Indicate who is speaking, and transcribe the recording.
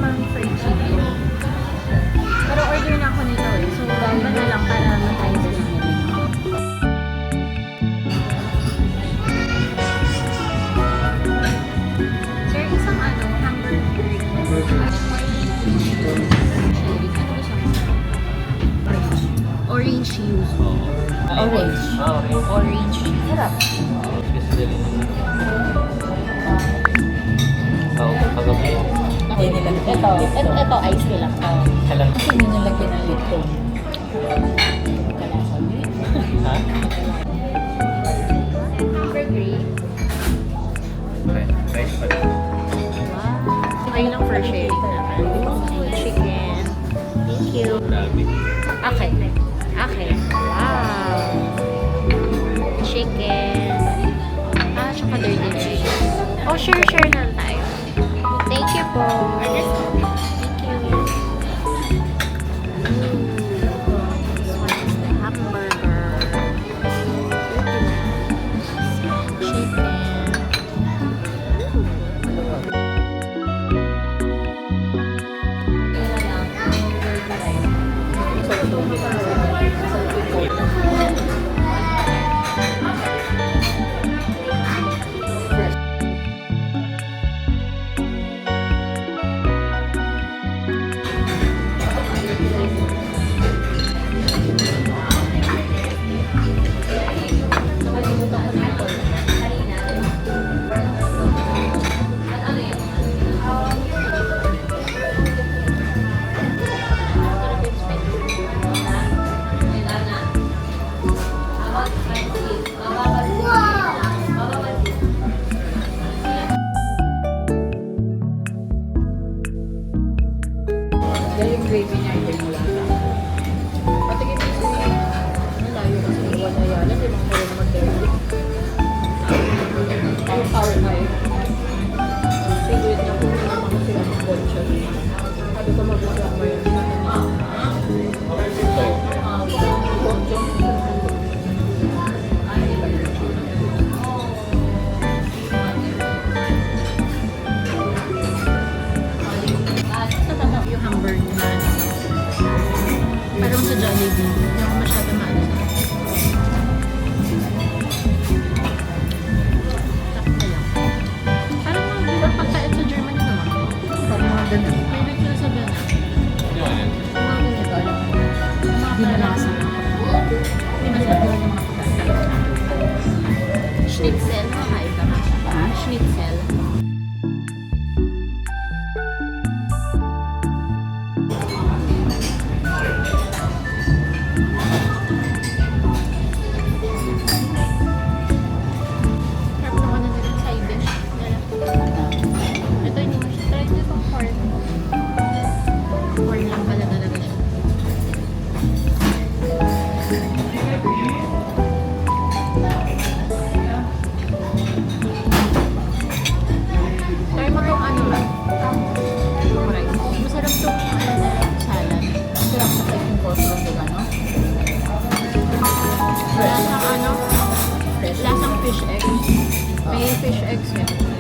Speaker 1: pang fried chicken. Pero order na ako nito eh. So, iba na lang para matry ko lang. Sir, isang hamburger. Orange juice.
Speaker 2: Orange.
Speaker 1: Orange. Sarap.
Speaker 2: Hindi nilagyan. Ito ice nila. Kasi hindi nilagyan ng lipton.
Speaker 3: Ha?
Speaker 1: Hamburger.
Speaker 3: Rice pa rin.
Speaker 1: Wow. Ayun lang for sharing naman. Chicken. Thank you.
Speaker 3: Grabe.
Speaker 1: Okay. Okay. Wow. Chicken. Tsaka dirty chicken. Oh, share na lang tayo. Thank you po. Thank you. This one is the hamburger. Chicken.
Speaker 2: Dahil yung gravy niya hindi mo lasa. Patigin mo siya. Malayo kasi iwan na yan. Hindi mga kayo mag-dirty. Power kayo. Favorite niya kung naman ko sila ng bonnchoon. Sabi ko mag-usap mo yun. Bonnchoon.
Speaker 1: Yung hamburger na parang sa Jollibee. Hindi ako masyado maano sa parang mga bilang pagkain sa Germany naman.
Speaker 2: Parang mga ganun.
Speaker 1: Favorite ko na sa Bena. Mga ganito.
Speaker 2: Hindi na lasa.
Speaker 1: Hindi masarap yung mga pagkain. Schnitzel. Makain ka ba?
Speaker 2: Ha?
Speaker 1: Schnitzel. Sarap naman na nila side dish. Ito hindi mo siya. Try ko itong corn. Corn lang pala talaga siya. Try mo itong itong rice. Masarap itong salad.
Speaker 2: Sarap sa yung coleslaw nila, no?
Speaker 1: Lasang lasang fish eggs. May fish eggs yan.